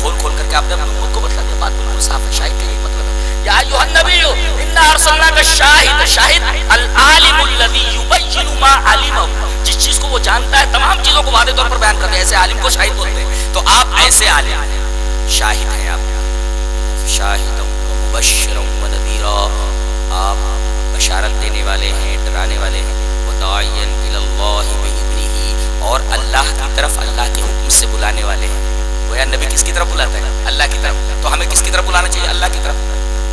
کھول کھول کر کے آپ نے اپنی امت کو بتا دیا. بات بالکل صاف ہے. شاہد کا یہی مطلب ہے. یا ایھا النبی انا ارسلناک شاہد شاہد العالم الذی یبین ما علم, جس چیز کو وہ جانتا ہے تمام چیزوں کو واضح طور پر بیان کرتے ہیں. ایسے عالم کو شاہد بولتے ہیں. تو آپ ایسے عالم ہیں, شاہد ہیں آپ, شاہدا و مبشرا و نذیرا, آپ بشارت دینے والے ہیں, ڈرانے والے ہیں. وداعیا الی اللہ باذنہ, اور اللہ کی طرف اللہ کے حکم سے بلانے والے ہیں. گویا نبی کس کی طرف بلاتا ہے؟ اللہ کی طرف. تو ہمیں کس کی طرف بلانا چاہیے؟ اللہ کی طرف.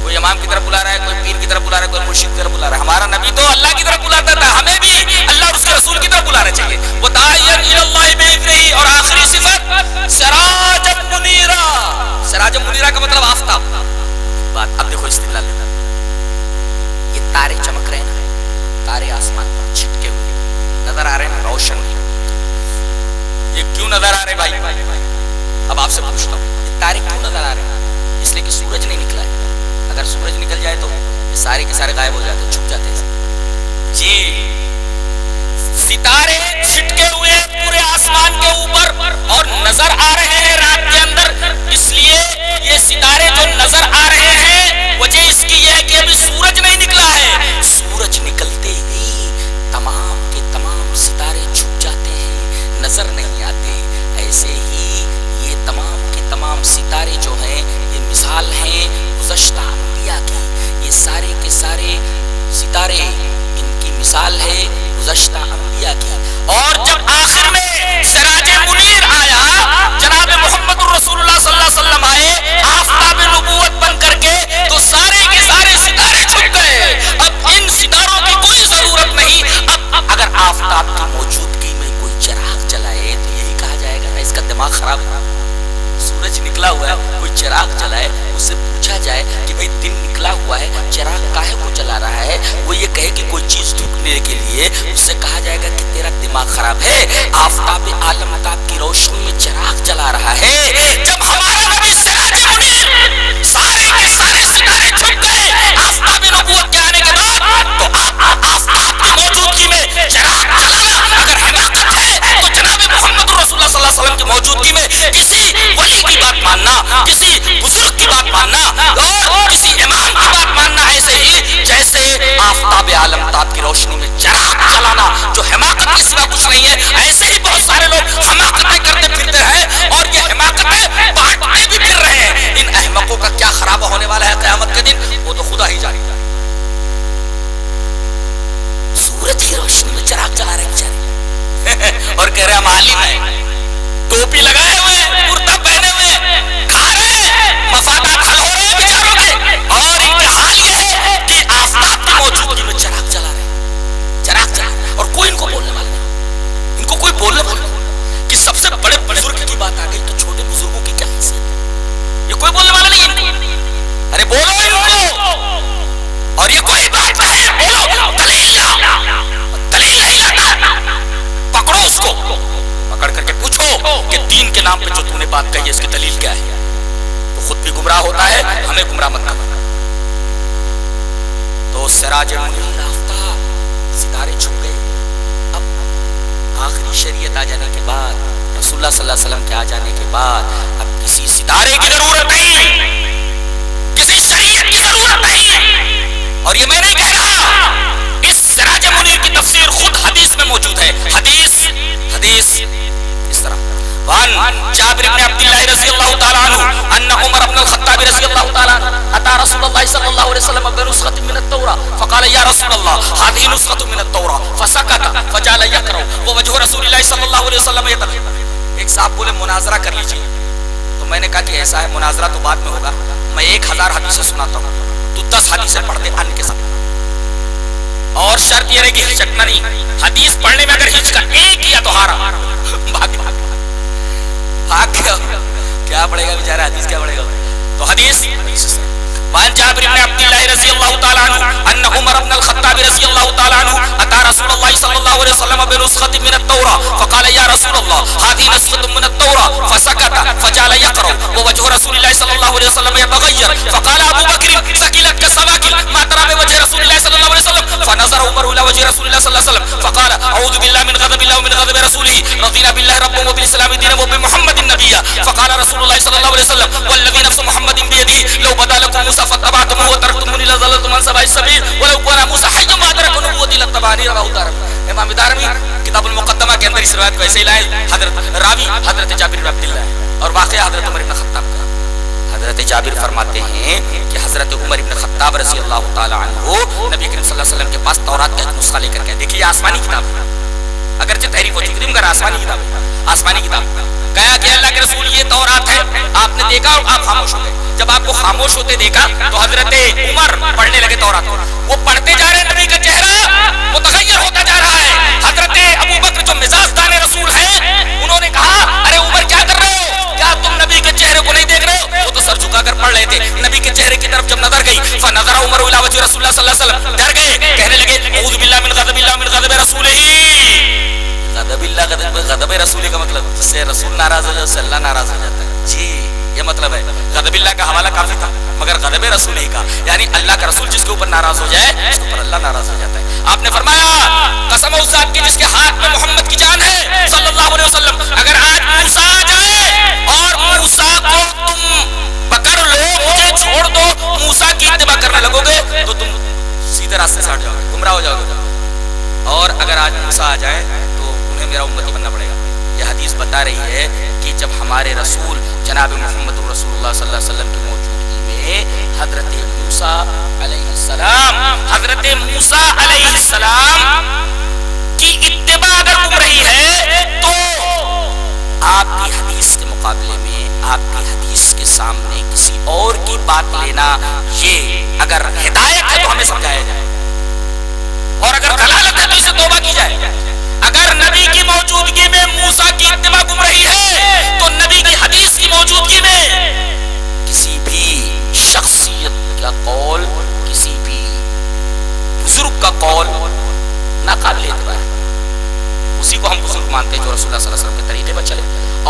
کوئی امام کی طرف بلا رہا ہے, کوئی پیر کی طرف بلا رہا ہے, کوئی مرشد کی طرف بلا رہا ہے. ہمارا نبی تو اللہ کی طرف بلاتا تھا, ہمیں بھی اللہ اور اس کے رسول کی طرف بلانا چاہیے. وداعیا الی اللہ باذنہ, اور آخری صفت سراجا منیرا. سراجا منیرا کا مطلب آفتاب. بات اب دیکھو استدلال لینا. یہ تارے چمک رہے ہیں نا, تارے آسمان پر چھٹکے ہوئے نظر آ رہے ہیں, روشن. یہ کیوں نظر آ رہے بھائی؟ اب آپ سے پوچھتا ہوں, یہ تارے کیوں نظر آ رہے ہیں؟ اس لیے کہ سورج نہیں نکلا ہے. اگر سورج نکل جائے تو یہ سارے کے سارے غائب ہو جاتے ہیں, چھپ جاتے ہیں. جی, ستارے چھٹکے ہوئے پورے آسمان کے اوپر اور نظر آ رہے ہیں رات کے اندر. اس لیے یہ ستارے جو نظر آ رہے ہیں وجہ اس کی یہ ہے کہ ابھی سورج نہیں نکلا ہے. سورج نکلتے ہی تمام کے تمام ستارے چھپ جاتے ہیں, نظر نہیں آتے. ایسے ہی یہ تمام کے تمام ستارے جو ہیں یہ مثال ہیں گزشتہ انبیاء کی. یہ سارے کے سارے ستارے ان کی مثال ہے گزشتہ انبیاء کی. اور جب آخر میں سراج منیر آیا, جناب محمد الرسول اللہ صلی اللہ علیہ وسلم آئے آفتاب نبوت بن کر کے, تو سارے کے سارے ستارے چھپ گئے. اب ان ستاروں کی کوئی ضرورت نہیں. اب اگر آفتاب کی موجودگی میں کوئی چراغ جلائے تو یہی کہا جائے گا اس کا دماغ خراب ہے. سورج نکلا ہوا ہے, کوئی چراغ جلائے, اس سے پوچھا جائے کہ بھئی دن نکلا ہوا ہے, چراغ کاہے کو جلا رہا ہے؟ وہ یہ کہے کہ کوئی چیز ڈھونڈنے کے لیے, اس سے کہا جائے گا کہ تیرا دماغ خراب ہے. آفتاب عالم تاب کی روشنی میں چراغ جلا رہا ہے. جب ہمارا نبی سراج منیر, سارے کے سارے ستارے چھپ گئے آفتاب نبوت کے آنے کے بعد, تو آفتاب کی موجودگی میں چراغ جلانا اگر حماقت ہے تو جناب محمد رسول اللہ صلی اللہ علیہ وسلم کی موجودگی میں کسی ولی کی بات ماننا, کسی بزرگ کی بات ماننا, اور کسی امام کی بات ماننا ایسے ہی جیسے آفتاب عالم تاب کی روشنی میں چراغ جلانا, جو حماقت کے سوا کچھ نہیں ہے. ایسے ہی بہت سارے لوگ حماقتیں کرتے پھرتے ہیں, اور یہ حماقتیں بانٹتے بھی پھر رہے ہیں. ان احمقوں کا کیا خرابہ ہونے والا ہے قیامت کے دن, وہ تو خدا ہی جانے. سورج کی روشنی میں چراغ جلا رہے بیچارے, اور کہہ رہے ہم عالم ہیں, ٹوپی لگائے ہوئے, کرتا پہنے ہوئے, کھا رہے, مفادات حل ہو رہے ہیں بیچاروں کے, اور ان کا حال یہ ہے کہ آفتاب کی موجودگی میں چراغ جلا رہے ہیں, چراغ جلا رہے ہیں, اور کوئی ان کو بولنے والا نہیں. ان کو کوئی بولنے والا نہیں کہ سب سے بڑے بزرگ کی بات آ گئی تو چھوٹے بزرگوں کی کیا حیثیت ہے؟ یہ کوئی بولنے والا نہیں ہے. ارے بولو ان کو, اور یہ کوئی بات نہیں ہے, بولو, دلیل نہیں لاتا, پکڑو اس کو, پکڑ کر کے پوچھو کہ دین کے نام پہ جو تو نے بات کہی ہے اس کی دلیل کیا ہے. تو خود بھی گمراہ ہوتا ہے, ہمیں گمراہ مت کرنا. تو سراج منیر, آفتاب, ستارے چھپ گئے. اب آخری شریعت آ جانے کے بعد, رسول اللہ صلی اللہ علیہ وسلم کے آ جانے کے بعد, اب کسی ستارے کی ضرورت نہیں, کسی شریعت کی ضرورت نہیں. اور یہ میں نہیں کہہ رہا, اس سراج منیر کی تفسیر خود حدیث میں موجود ہے. حدیث اس طرح, وان جابر بن عبد الله رضی اللہ تعالی عنہ ان عمر بن الخطاب رضی اللہ تعالی عنہ اتى رسول الله صلی اللہ علیہ وسلم بنسخة من التوراة فقال یا رسول اللہ هذه نسخة من التوراة فسكت فجعل يقرأ ووجه رسول الله صلی اللہ علیہ وسلم يتغير. ایک صاحب بولے مناظرہ کر لیجیے, تو میں نے کہا کہ ایسا ہے, مناظرہ تو بعد میں ہوگا, میں 1000 حدیثیں سناتا ہوں, تو 10 حدیثیں پڑھ دے ان کے ساتھ, اور شرط یہ رہے کہ ہچکنا نہیں. حدیث پڑھنے میں اگر ہچکا ایک کیا تو ہارا, بھاگ گیا, کیا پڑھے گا بیچارہ, حدیث کیا پڑھے گا. تو حدیث وعن جابر بن عبد الله رضي الله تعالى عنه ان عمر بن الخطاب رضي الله تعالى عنه اتى رسول الله صلى الله عليه وسلم بنسخة من التوراة فقال يا رسول الله هذه نسخة من التوراة فسكت فجعل يقرأ ووجه رسول الله صلى الله عليه وسلم يتغير فقال ابو بكر ثقلت كالسواكل ما ترى بوجه رسول الله صلى الله عليه وسلم فنظر عمر الى وجه رسول الله صلى الله عليه وسلم فقال اعوذ بالله من غضب الله ومن غضب رسوله رضينا بالله ربا وبالاسلام دينا وبمحمد نبيا فقال روایت کو ایسے ہی لائے، حضرت راوی حضرت جابر بن عبداللہ ہے اور واقعہ حضرت عمر بن خطاب کا۔ حضرت جابر فرماتے ہیں کہ حضرت عمر بن خطاب رضی اللہ تعالی عنہ نبی کریم صلی اللہ علیہ وسلم کے پاس تورات کا ایک نسخہ لے کر گئے۔ دیکھیے آسمانی کتاب ہے، اگرچہ تحریف ہو چکی تھی مگر آسمانی کتاب ہے، آسمانی کتاب۔ کہا کہ اللہ کے رسول یہ تورات ہے، آپ نے دیکھا اور آپ خاموش ہو گئے۔ جب آپ کو خاموش ہوتے دیکھا تو حضرت عمر پڑھنے لگے تورات کو۔ وہ پڑھتے جا رہے ہیں، نبی کا چہرہ متغیر ہوتا جا رہا ہے۔ حضرت ابو بکر جو مزاج دان رسول ہیں انہوں نے کہا ارے عمر کیا کر رہے ہو، کیا تم نبی کے چہرے کو نہیں دیکھ رہے ہو؟ وہ تو سر جھکا کر پڑھ رہے تھے۔ نبی کے چہرے کی طرف جب نظر گئی فنظر عمر الی وجه رسول اللہ صلی اللہ علیہ وسلم، ڈر گئے، کہنے لگے اعوذ باللہ من غضب اللہ من غضب رسولہ۔ غضب اللہ غضب رسول کا مطلب جس سے رسول ناراض ہو جائے اس سے اللہ ناراض ہو جاتا ہے، جی یہ مطلب ہے۔ غضب اللہ کا حوالہ کافی تھا مگر غضب رسول ہی کا، یعنی اللہ کا رسول جس کے اوپر ناراض ہو جائے اس کے اوپر اللہ ناراض ہو جاتا ہے۔ آپ نے فرمایا قسم اس ذات کی جس کے ہاتھ میں محمد کی جان ہے صلی اللہ علیہ وسلم، اگر آج موسیٰ آ جائے اور موسیٰ کو تم پکڑ لو، مجھے چھوڑ دو، موسیٰ کی اتباع کرنے لگو گے تو تم سیدھے راستے سے ہٹ جاؤ گے، گمراہ ہو جاؤ گے۔ اور اگر آج موسیٰ آ جائے تو انہیں میرا امتی بننا پڑے گا۔ یہ حدیث بتا رہی ہے کہ جب ہمارے رسول جناب محمد رسول اللہ صلی اللہ علیہ وسلم کی موجودگی میں حضرت موسیٰ علیہ السلام، حضرت موسیٰ علیہ السلام کی اتباع اگر گمراہی ہے تو آپ کی حدیث کے مقابلے میں، آپ کی حدیث کے سامنے کسی اور کی بات لینا، یہ اگر ہدایت ہے تو ہمیں سمجھایا جائے، اور اگر دلالت ہے تو اسے توبہ کی جائے۔ اگر نبی کی موجودگی میں موسیٰ کی اتباع گمراہی ہے تو نبی کی حدیث کی موجودگی میں کسی بھی شخصیت کا قول، کسی بھی بزرگ کا قول ناقابل اعتبار ہے۔ اسی کو ہم بزرگ مانتے ہیں جو رسول اللہ صلی اللہ علیہ وسلم کے طریقے پر چلے،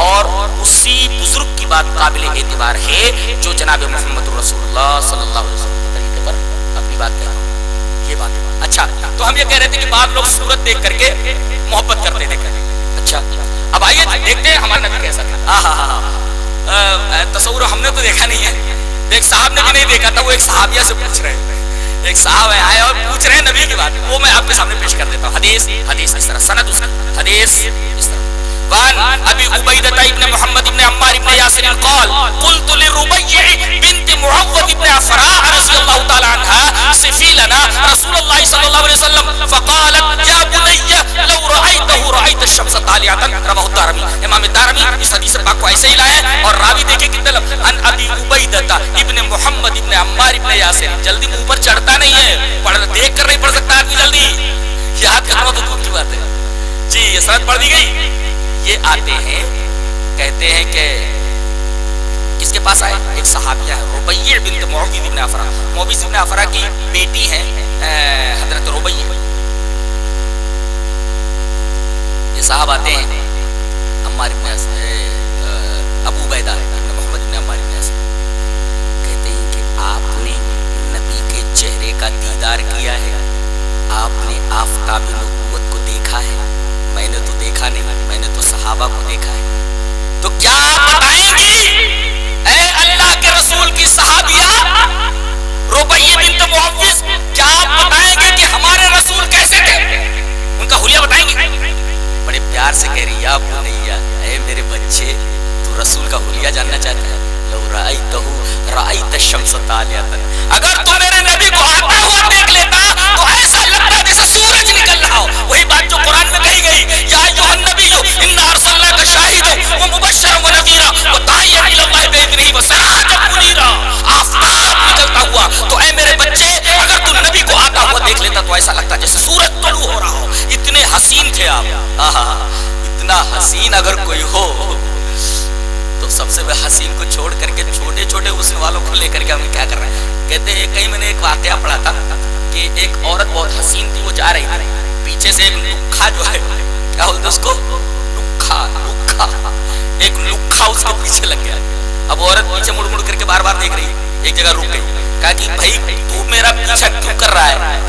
اور اسی بزرگ کی بات قابل اعتبار ہے جو جناب محمد رسول اللہ صلی اللہ علیہ وسلم کے طریقے پر اپنی بات کہہ رہا ہوں۔ یہ بات ہے۔ اچھا تو ہم یہ کہہ رہے تھے کہ بعض لوگ صورت دیکھ کر کے محبت کرتے تھے۔ اچھا اب آئیے دیکھتے ہیں ہمارا نبی کیسا تھا۔ تصور ہم نے تو دیکھا نہیں ہے، ایک صاحب نے بھی نہیں دیکھا تھا، وہ ایک صحابیہ سے پوچھ رہے ہیں، ایک صاحب آئے اور پوچھ رہے ہیں نبی کی بات، وہ میں آپ کے سامنے پیش کر دیتا ہوں۔ حدیث اس طرح، سند اس کی حدیث اس طرح، وان ابی عبیدہ ابن محمد ابن عمار ابن یاسر قال قلت لربیع بنت معوذ ابن عفراء رضی اللہ تعالی عنہا صفی لنا رسول اللہ صلی اللہ علیہ وسلم فقالت یا بنی لو رأیتہ رأیت الشمس طالعۃ، رواہ الدارمی۔ امام دارمی اس حدیث پاک کو ایسے ہی لائے اور راوی دیکھیں کتنے لفظ، ان ابی عبیدہ ابن محمد ابن عمار ابن یاسر۔ جلدی منہ پر چڑھتا نہیں ہے، پڑھ دیکھ کر نہیں پڑھ سکتا آدمی، جلدی یاد کرنا تو دور کی بات ہے۔ جی یہ سند پڑھ دی گئی۔ یہ آتے ہیں کہتے ہیں کہ کس کے پاس آئے، ایک صحابیہ ہے ربیع بنت معوذ بن عفراء، معوذ بن عفراء کی بیٹی ہیں حضرت ربیع۔ یہ صاحب آتے ہیں عمار بن ابو عبیدہ بن محمد بن عمار بن یاسر، کہتے ہیں کہ آپ نے نبی کے چہرے کا دیدار کیا ہے، آپ نے آفتاب نبوت کو دیکھا ہے؟ میں نے تو دیکھا نہیں، میں نے تو صحابہ کو دیکھا ہے۔ تو کیا آپ بتائیں گی اے اللہ کے رسول کی صحابیہ ربیع بنت معوذ، کیا آپ بتائیں گے کہ ہمارے رسول کیسے تھے؟ ان کا حلیہ بتائیں گے؟ بڑے پیار سے کہہ رہی یا بنیا، اے میرے بچے تو رسول کا حلیہ جاننا چاہتا ہے؟ لو رأیتہ رأیت الشمس طالعۃ، اگر تو میرے نبی کو آتا ہوا دیکھ لیتا تو ایسا لگتا جیسے سورج نکل رہا ہو۔ وہی بات جو قرآن میں کہی گئی، یا ایھا النبی انا ارسلناک شاہدا ومبشرا ونذیرا وداعیا الی اللہ باذنہ وسراجا منیرا، آفتاب نکلتا ہوا۔ تو اے میرے بچے اگر تو نبی کو آتا ہوا دیکھ لیتا تو ایسا لگتا جیسے سورج طلوع ہو رہا ہو۔ اتنے حسین تھے آپ، اتنا حسین اگر کوئی ہو تو سب سے حسین کو چھوڑ کر کے چھوٹے چھوٹے حسن والوں کو لے کر کے ہمیں کیا کر رہے ہیں؟ کہتے ہیں کہیں میں نے ایک واقعہ پڑھا تھا کہ ایک عورت بہت حسین تھی، وہ جا رہی تھی، پیچھے سے ایک لکھا جو ہے، کیا بولتے اس کو، لکھا، ایک لکھا اس کے پیچھے لگ گیا۔ اب عورت پیچھے مڑ مڑ کر کے بار بار دیکھ رہی، ایک جگہ رک گئی، کہا کہ بھائی تو میرا پیچھا کیوں کر رہا ہے؟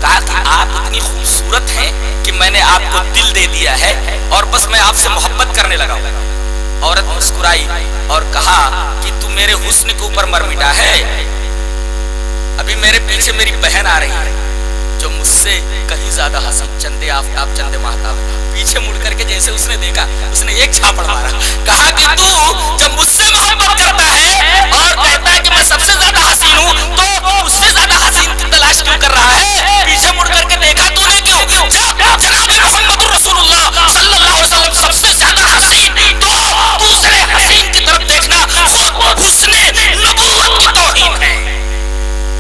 کہا کہ آپ اتنی خوبصورت ہیں کہ میں نے آپ کو دل دے دیا ہے اور بس میں آپ سے محبت کرنے لگا ہوں۔ عورت مسکرائی اور کہا کہ تو میرے حسن کے اوپر مر مٹا ہے، ابھی میرے پیچھے میری بہن آ رہی ہے، جو مجھ سے کہیں زیادہ حسین، چندے آفتاب چندے ماہتاب. پیچھے مڑ کر کے جیسے اس نے دیکھا، اس نے ایک چھاپڑ مارا، کہا کہ تو جب مجھ سے محبت کرتا ہے اور کہتا ہے کہ میں سب سے زیادہ حسین ہوں، تو مجھ سے زیادہ حسین کی تلاش کیوں کر رہا ہے؟ پیچھے مڑ کر کے دیکھا تو نے کیوں؟ جب جناب محمد رسول اللہ صلی اللہ علیہ وسلم سب سے زیادہ حسین، تو دوسرے حسین کی طرف دیکھنا وہ حسن نبوت کی توہین ہے.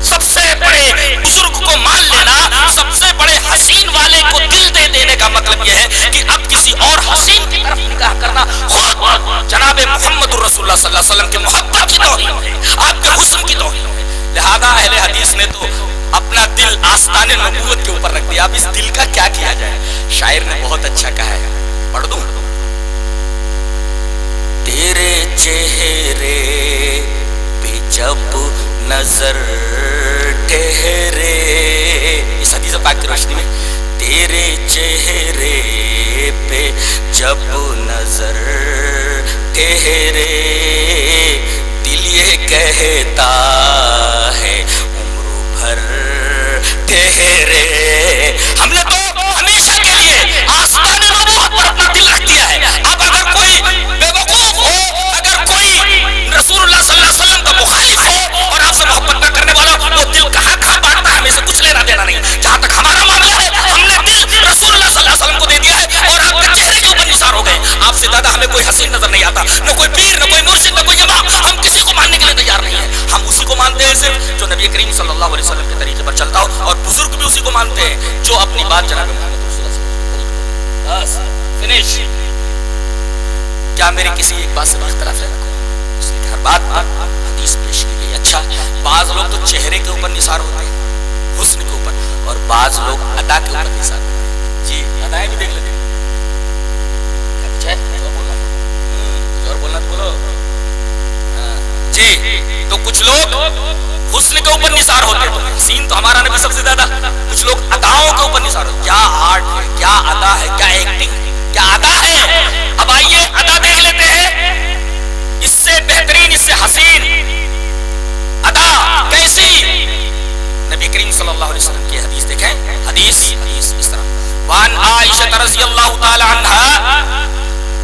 سب سے بڑے بزرگ کو مان لینا، سب سے بڑے حسین والے کو دل دے دینے کا مطلب یہ ہے کہ اب کسی اور حسین کی طرف نگاہ کرنا خود جناب محمد رسول اللہ صلی اللہ علیہ وسلم کی محبت کی توہین ہے، آپ کے حسن کی توہین ہے. لہذا اہل حدیث نے تو اپنا دل آستان نبوت کے اوپر رکھ دیا. اب اس دل کا کیا کیا جائے؟ شاعر نے بہت اچھا کہا ہے، پڑھ دوں. تیرے چہرے پہ جب نظر ٹھہرے، اس حدیث پاک کی روشنی میں، تیرے چہرے پہ جب نظر ٹھہرے، دل یہ کہتا ہے عمر بھر ٹھہرے. ہم نے تو ہمیشہ کے لیے آستان نبوت پر اپنا دل رکھ دیا ہے. اب اگر کوئی بے وقوف ہو، اگر کوئی رسول اللہ صلی اللہ علیہ وسلم کا مخالف ہو اور آپ سے محبت نہ کرنے والا، وہ دل کہاں کہاں بانٹتا ہے، ہمیں سے کچھ لینا دینا نہیں. جہاں تک ہمارا معاملہ ہے، ہم نے دل رسول اللہ صلی اللہ علیہ وسلم کو دے دیا ہے اور آپ کے چہرے کے اوپر نثار ہو گئے. آپ سے زیادہ ہمیں کوئی حسین نظر نہیں آتا، نہ کوئی پیر، نہ کوئی مرشد، نہ کوئی امام. ہم کسی کو ماننے کے لیے تیار نہیں ہیں. ہم اسی کو مانتے ہیں صرف جو نبی کریم صلی اللہ علیہ وسلم کے طریقے پر چلتا ہو، اور بزرگ بھی اسی کو مانتے ہیں جو اپنی بات جناب محمد رسول اللہ صلی اللہ علیہ وسلم. بس فنش. کیا میری کسی ایک بات سے اختلاف ہے؟ اس لیے ہر بات پر حدیث پیش کی گئی. اچھا، بعض لوگ تو چہرے کے اوپر نثار ہوتے ہیں، حسن کے اوپر، اور بعض لوگ ادا کے اوپر نثار ہوتے ہیں. جی ادائیں بھی دیکھ لیتے ہیں. اور بولنا تو بولو. جی تو کچھ لوگ حسن کے اوپر نثار ہوتے ہیں، تو حسین تو ہمارا نبی سب سے زیادہ. کچھ لوگ اداؤں کے اوپر نثار ہوتے. کیا آرٹ ہے، کیا ادا ہے، کیا ایکٹنگ ہے، کیا ادا ہے. اب آئیے ادا دیکھ لیتے ہیں. اس سے بہترین، اس سے حسین ادا کیسی؟ نبی کریم صلی اللہ علیہ وسلم کی حدیث دیکھیں. حدیث اس طرح: وان عائشہ رضی اللہ تعالی عنہا،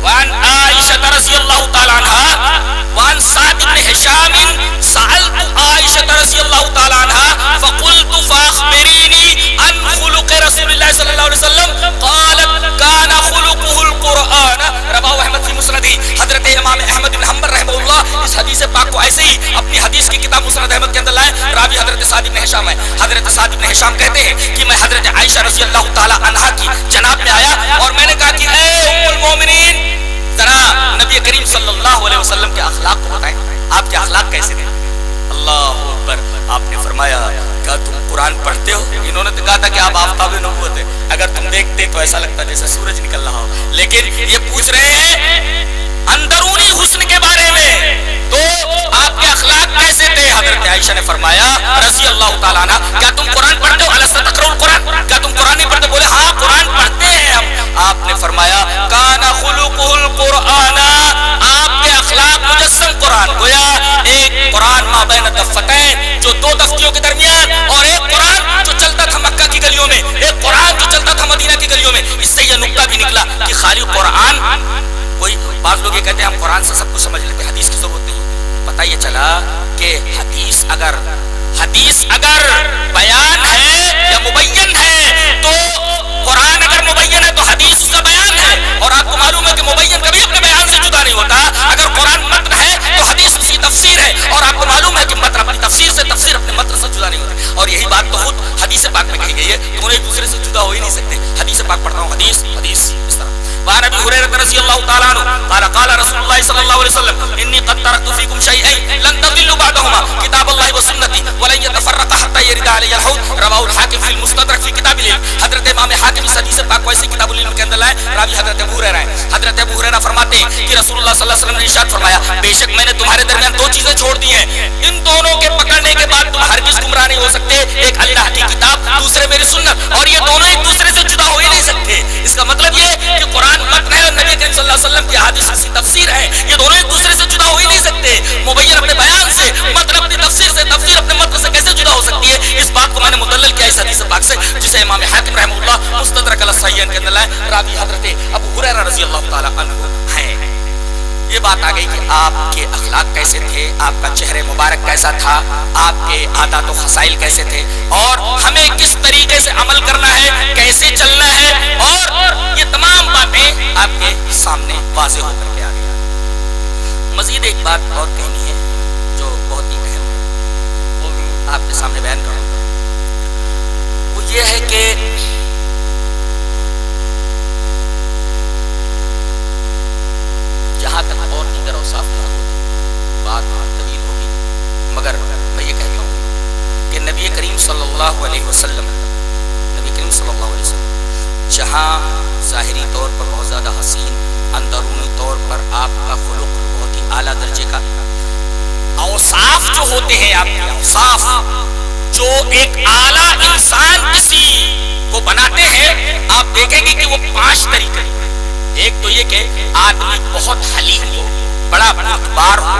وان عائشہ رضی اللہ تعالی عنہا، وان سعد بن ہشام سألت عائشہ رضی اللہ تعالی عنہا فقلت فاخبرینی عن خلق رسول اللہ صلی اللہ علیہ وسلم قالت کان خلقه القرآن رواه احمد فی مسندی. حضرت امام احمد بن حنبل رحمہ اللہ اس حدیث پاک کو ایسے ہی اپنی حدیث کی کتاب مسند احمد کے اندر لائے. راوی حضرت سعد بن ہشام ہے. حضرت سعد بن ہشام کہتے ہیں کہ میں حضرت عائشہ رضی اللہ تعالی عنہا کی جناب میں آیا اور میں نے کہا کہ اے ام المومنین، ذرا نبی کریم صلی اللہ علیہ وسلم کے اخلاق کو بتائیں، آپ کے اخلاق کیسے تھے؟ اللہ اکبر. آپ نے فرمایا کیا تم قرآن پڑھتے ہو؟ انہوں نے تو کہا تھا کہ آپ آفتاب نبوت ہیں، اگر تم دیکھتے تو ایسا لگتا جیسے سورج نکل رہا ہو. لیکن یہ پوچھ رہے ہیں اندرونی حسن کے بارے میں، تو آپ کے اخلاق کیسے تھے؟ حضرت عائشہ نے فرمایا رضی اللہ تعالیٰ عنہ، کیا تم قرآن پڑھتے ہو؟ الست تقرؤ القرآن، کیا تم قرآن نہیں پڑھتے؟ بولے ہاں قرآن پڑھتے ہیں ہم. آپ نے فرمایا کان خلقہ القرآن، آپ کے اخلاق مجسم قرآن. گویا ایک قرآن ما بین الدفتین، جو دو دفتیوں کے درمیان، اور ایک قرآن جو چلتا تھا مکہ کی گلیوں میں، ایک قرآن جو چلتا تھا مدینہ کی گلیوں میں. اس سے یہ نقطہ بھی نکلا کہ خالی قرآن، کوئی بعض لوگ یہ کہتے ہیں ہم قرآن سے سب کچھ سمجھ لیتے ہیں، حدیث کی ضرورت نہیں. پتہ یہ چلا کہ حدیث اگر بیان ہے یا مبین ہے، تو قرآن اگر مبین ہے تو حدیث اس کا بیان ہے. اور آپ کو معلوم ہے کہ مبین کبھی اپنے بیان سے جدا نہیں ہوتا. اگر قرآن متن ہے تو حدیث اس کی تفسیر ہے، اور آپ کو معلوم ہے کہ متن اپنی تفسیر سے، تفسیر اپنے متن سے جدا نہیں ہوتی. اور یہی بات تو خود حدیث پاک میں کہی گئی ہے، دونوں ایک دوسرے سے جدا ہو ہی نہیں سکتے. حدیث پاک پڑھتا ہوں، حدیث اس طرح. وعن ابي هريره رضي الله تعالى عنه قال قال رسول الله صلى الله عليه وسلم اني قد تركت فيكم شيئين لن تضلوا بعدهما كتاب الله وسنتي ولن يتفرقا حتى يرد علي الحوض رواه الحاكم في المستدرك في كتاب العلم. حضرت امام حاکم اس حدیث پاک کو ایسے کتاب العلم کے اندر لائے. راوی حضرت ابو ہریرہ ہیں. حضرت ابو ہریرہ فرماتے ہیں کہ رسول اللہ صلی اللہ علیہ وسلم نے ارشاد فرمایا بے شک میں نے تمہارے درمیان دو چیزیں چھوڑ دی ہیں، ان دونوں کے پکڑنے کے بعد تم ہرگز گمراہ نہیں ہو سکتے. ایک اللہ کی کتاب، دوسرے میری سنت، اور یہ دونوں ایک دوسرے سے جدا ہو ہی نہیں سکتے. اس کا مطلب یہ کہ قرآن متن ہے اور نبی کریم صلی اللہ علیہ وسلم کی حدیث کی تفسیر ہے، یہ دونوں ایک دوسرے سے جدا ہو ہی نہیں سکتے. مبین اپنے بیان سے، متن اپنی تفسیر سے، تفسیر اپنے متن سے کیسے جدا ہو سکتی ہے؟ اس بات کو میں نے مدلل کیا اس حدیث پاک سے، جسے کہ آپ کے اخلاق کیسے تھے، آپ کا چہرہ مبارک کیسا تھا، آپ کے عادات و خصائل کیسے تھے، اور ہمیں کس طریقے سے عمل کرنا ہے، کیسے چلنا ہے، اور یہ تمام باتیں آپ کے سامنے واضح ہو کر کے آ گئی۔ مزید ایک بات اور کہنی ہے جو بہت ہی اہم ہے، وہ بھی آپ کے سامنے بیان کروں گا۔ وہ یہ ہے کہ جہاں تک اور دیگر اوصاف کی بات طویل ہوگی، مگر میں یہ کہتا ہوں کہ نبی کریم صلی اللہ علیہ وسلم جہاں ظاہری طور پر بہت زیادہ حسین، اندرونی طور پر آپ کا خلق بہت ہی اعلیٰ درجے کا، اوصاف جو ہوتے ہیں آپ کے اوصاف جو ایک اعلیٰ انسان کسی کو بناتے ہیں، آپ دیکھیں گے کہ وہ 5 طریقے۔ ایک تو یہ کہ آدمی بہت حلیم ہو، بڑا بردبار ہو،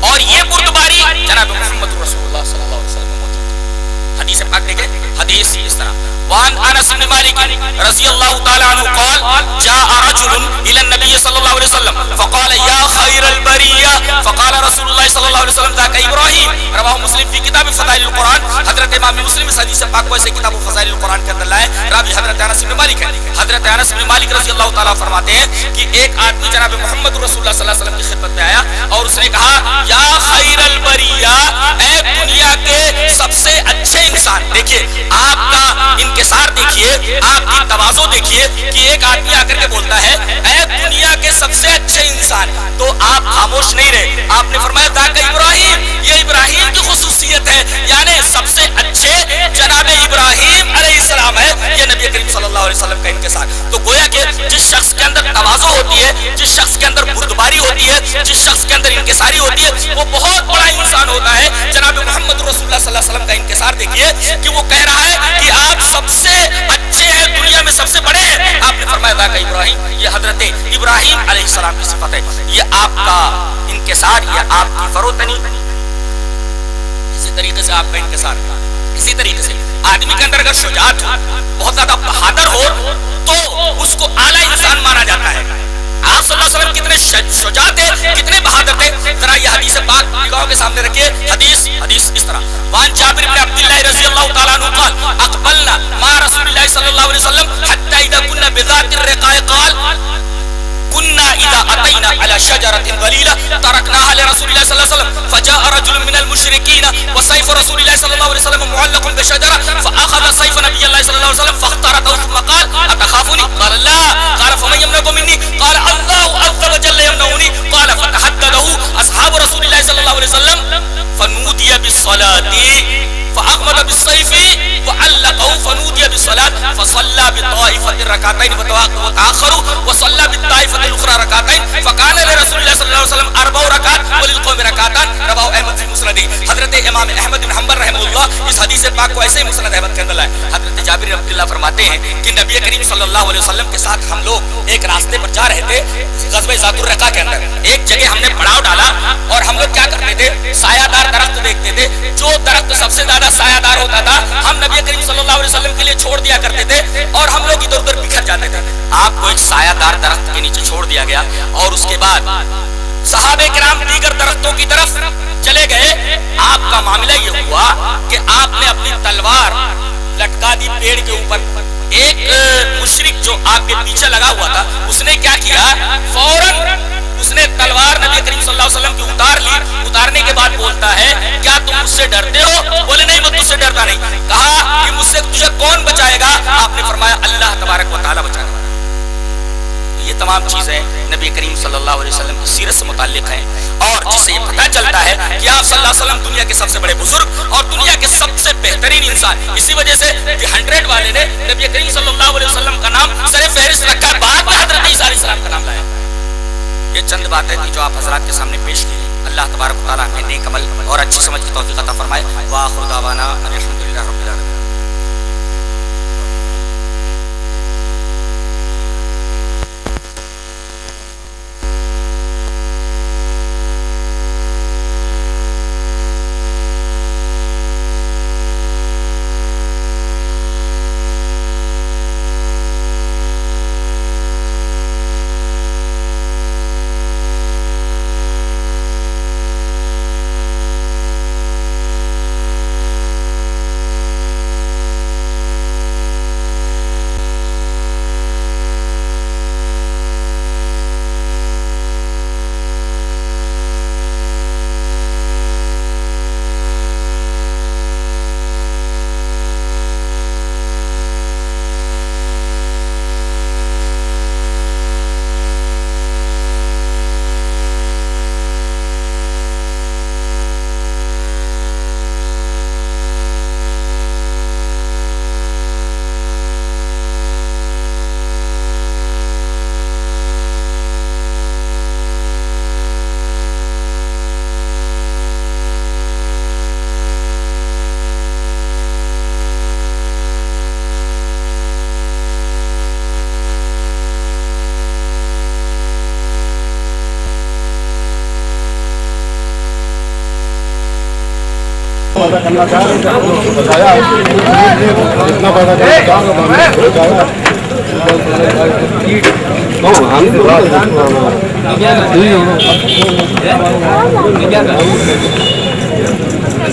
اور یہ بردباری جناب محمد رسول اللہ صلی اللہ علیہ وسلم میں موجود ہے۔ حدیث پاک دیکھیں، حدیث اس طرح وان انس بن مالک رضی اللہ تعالی عنہ قال جاء رجل الى النبي صلی اللہ علیہ وسلم فقال یا خیر البریہ فقال رسول اللہ صلی اللہ علیہ وسلم ذاک ابراہیم، رواہ مسلم فی کتاب فضائل القرآن۔ حضرت امام مسلم اس حدیث پاک کو ایسے کتاب فضائل القرآن کے اندر لائے، راوی حضرت انس بن مالک ہے۔ حضرت انس بن مالک رضی اللہ تعالیٰ فرماتے ہیں کہ ایک آدمی جناب محمد رسول اللہ صلی اللہ علیہ وسلم کی خدمت میں آیا اور اس نے کہا یا خیر البریہ، اے دنیا کے سب سے اچھے انسان۔ دیکھیے آپ کا انکسار دیکھیے، آپ کی تواضع دیکھیے کہ ایک آدمی آ کر کے بولتا ہے اے دنیا کے سب سے اچھے انسان، تو آپ خاموش نہیں رہے، آپ نے فرمایا ذاک ابراہیم، یہ ابراہیم کی خصوصیت ہے، یعنی سب سے اچھے جناب ابراہیم علیہ السلام ہے، یہ نبی کریم صلی اللہ علیہ وسلم کا انکسار۔ تو گویا کہ جس شخص کے اندر تواضع ہوتی ہے، جس شخص کے اندر بردباری ہوتی ہے، جس شخص کے اندر انکساری ہوتی ہے، وہ بہت بڑا انسان ہوتا ہے۔ جناب محمد رسول اللہ صلی اللہ علیہ وسلم کا انکسار دیکھیے کہ وہ کہہ رہا ہے کہ آپ سب سے اچھے ہیں، دنیا میں سب سے بڑے ہیں۔ آپ نے فرمایا ذاک ابراہیم، یہ حضرت ابراہیم علیہ السلام کی صفت ہے۔ یہ آپ کا انکسار، یہ آپ کی فروتنی، اسی طریقے سے آپ کا انکسار، اسی طریقے سے آدمی کے اندر اگر شجاعت ہو، بہت زیادہ بہادر ہو، تو اس کو اعلیٰ انسان مانا جاتا ہے۔ آپ صلی اللہ علیہ وسلم کتنے شجاع تھے، کتنے بہادر تھے، ذرا یہ حدیث پاک نگاہوں کے سامنے رکھیے۔ حدیث اس طرح وان جابر بن عبداللہ رضی اللہ تعالیٰ عنہ قال اقبلنا مع رسول اللہ صلی اللہ علیہ وسلم حتی اذا كنا بذات الرقاء قال كنا اذا اتينا على شجرة ظليلة تركناها لرسول الله صلى الله عليه وسلم فجاء رجل من المشركين وسيف رسول الله صلى الله عليه وسلم معلق بشجرة فأخذ سيف نبي الله صلى الله عليه وسلم فاخترته ثم قال أتخافني؟ قال لا، قال فمن يمنعك مني؟ قال الله عز وجل يمنعني، قال فتحدده أصحاب رسول الله صلى الله عليه وسلم فنودي بالصلاة فأغمد بالسيف وعلقه فنودي بالصلاة فصلى بالطائفة ركعتين وتأخروا وصلى بالطائفة الأخرى ركعتين فكان لرسول الله صلى الله عليه وسلم 4 ركعات وللقوم ركعتان، رواه احمد في مسنده۔ حضرت امام احمد بن حنبل رحمہ اللہ اس حدیث پاک کو ایسے ہی مسند احمد کے اندر لائے۔ حضرت جابر بن عبداللہ فرماتے ہیں کہ نبی کریم صلی اللہ علیہ وسلم کے ساتھ ہم لوگ ایک راستے پر جا رہے تھے، غزوہ ذات الرقاع کے اندر ایک جگہ ہم نے پڑاؤ ڈالا اور ہم لوگ کیا کرتے تھے، سایہ دار درخت دیکھتے تھے، جو درخت سب سے زیادہ سایہ دار ہوتا تھا ہم نبی کریم صلی اللہ علیہ وسلم کے لیے چھوڑ دیا کرتے تھے اور ہم لوگ ادھر ادھر بکھر جاتے تھے۔ آپ کو ایک سایہ دار درخت کے نیچے چھوڑ دیا گیا اور اس کے بعد صحابہ کرام دیگر درختوں کی طرف چلے گئے۔ آپ کا معاملہ یہ ہوا کہ آپ نے اپنی تلوار لٹکا دی پیڑ کے اوپر۔ ایک مشرک جو آپ کے پیچھے لگا ہوا تھا اس نے کیا کیا، فوراً اس نے تلوار نبی کریم صلی اللہ علیہ وسلم کی اتار لی۔ اتارنے کے بعد بولتا ہے کیا تم مجھ سے ڈرتے ہو؟ بولے نہیں، میں تجھ سے ڈرتا نہیں۔ کہا کہ مجھ سے تجھے کون بچائے گا؟ آپ نے فرمایا اللہ تبارک و تعالیٰ بچانے والا۔ یہ تمام چیزیں نبی کریم صلی اللہ علیہ وسلم کی سیرت سے متعلق ہیں اور جس سے یہ پتہ چلتا ہے کہ آپ صلی اللہ علیہ وسلم دنیا کے سب سے بڑے بزرگ اور دنیا کے سب سے بہترین انسان۔ اسی وجہ سے دی 100 والے نے نبی کریم صلی اللہ علیہ وسلم کا نام سر فہرست رکھا، بعد میں حضرت عیسیٰ علیہ السلام کا نام لایا۔ یہ چند باتیں تھی جو آپ حضرات کے سامنے پیش کی۔ اللہ تبارک و تعالیٰ ہمیں نیک عمل اور اچھی سمجھ کی توفیق عطا فرمائے۔ وآخر دعوانا الحمدللہ رب العالمین۔